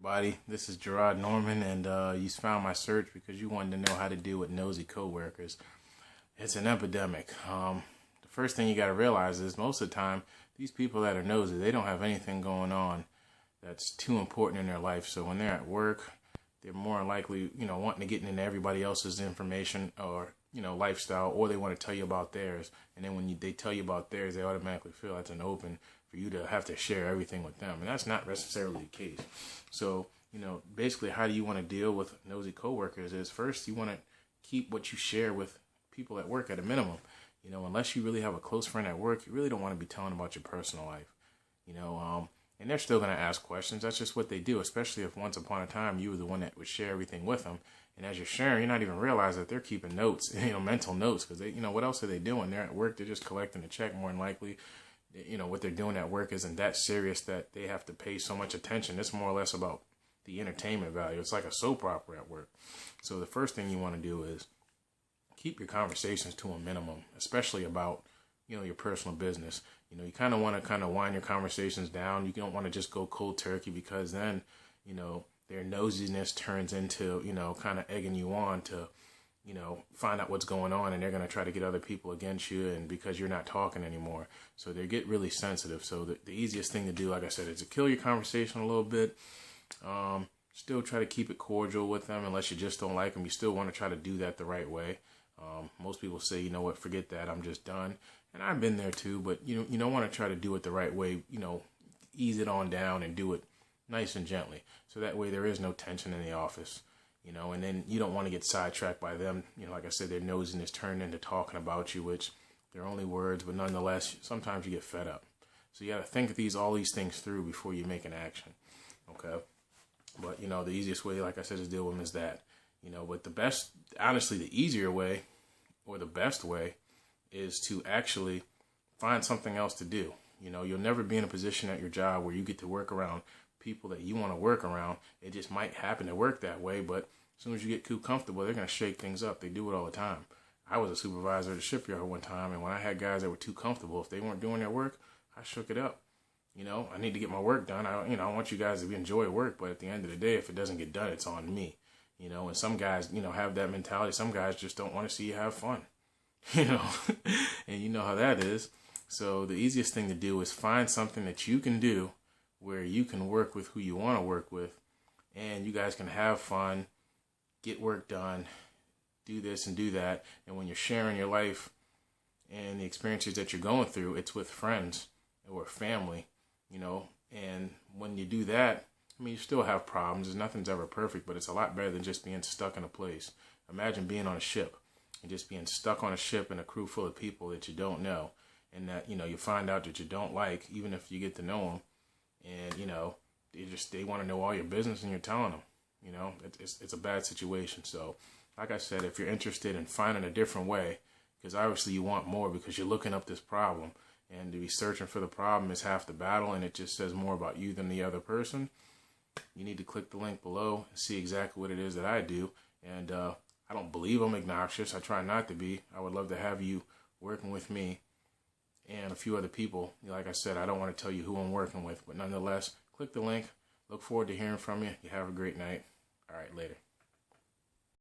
Buddy, this is Gerard Norman, and you found my search because you wanted to know how to deal with nosy coworkers. It's an epidemic. The first thing you got to realize is most of the time, these people that are nosy, they don't have anything going on that's too important in their life. So when they're at work, they're more likely, wanting to get into everybody else's information or, lifestyle, or they want to tell you about theirs. And then when they tell you about theirs, they automatically feel that's an open for you to have to share everything with them. And that's not necessarily the case. So, basically how do you want to deal with nosy coworkers is first you want to keep what you share with people at work at a minimum. Unless you really have a close friend at work, you really don't want to be telling about your personal life. And they're still going to ask questions. That's just what they do, especially if once upon a time you were the one that would share everything with them. And as you're sharing, you're not even realizing that they're keeping notes, mental notes, because they, what else are they doing? They're at work. They're just collecting a check more than likely. What they're doing at work isn't that serious that they have to pay so much attention. It's more or less about the entertainment value. It's like a soap opera at work. So the first thing you want to do is keep your conversations to a minimum, especially about, your personal business. You kind of want to wind your conversations down. You don't want to just go cold turkey because then, their nosiness turns into, kind of egging you on to, find out what's going on, and they're going to try to get other people against you, and because you're not talking anymore. So they get really sensitive. So the easiest thing to do, like I said, is to kill your conversation a little bit. Still try to keep it cordial with them unless you just don't like them. You still want to try to do that the right way. Most people say, you know what, forget that, I'm just done. And I've been there too, but you don't want to try to do it the right way, ease it on down and do it nice and gently. So that way there is no tension in the office, and then you don't want to get sidetracked by them. Like I said, their nosiness turned into talking about you, which they're only words, but nonetheless, sometimes you get fed up. So you got to think of all these things through before you make an action. Okay. But, the easiest way, like I said, to deal with them is that, but the best, honestly, the easier way or the best way is to actually find something else to do. You'll never be in a position at your job where you get to work around people that you want to work around. It just might happen to work that way, but as soon as you get too comfortable, they're going to shake things up. They do it all the time. I was a supervisor at a shipyard one time, and when I had guys that were too comfortable, if they weren't doing their work, I shook it up. I need to get my work done. I want you guys to enjoy work, but at the end of the day, if it doesn't get done, it's on me. And some guys, have that mentality. Some guys just don't want to see you have fun, and you know how that is. So the easiest thing to do is find something that you can do where you can work with who you want to work with, and you guys can have fun, get work done, do this and do that. And when you're sharing your life and the experiences that you're going through, it's with friends or family. And when you do that, you still have problems. Nothing's ever perfect, but it's a lot better than just being stuck in a place. Imagine being on a ship and just being stuck on a ship in a crew full of people that you don't know, and that, you find out that you don't like, even if you get to know them, and, they want to know all your business and you're telling them, it's a bad situation. So like I said, if you're interested in finding a different way, because obviously you want more because you're looking up this problem, and to be searching for the problem is half the battle, and it just says more about you than the other person. You need to click the link below and see exactly what it is that I do. And I don't believe I'm obnoxious. I try not to be. I would love to have you working with me and a few other people. Like I said, I don't want to tell you who I'm working with, but nonetheless, click the link. Look forward to hearing from you. You have a great night. All right, later.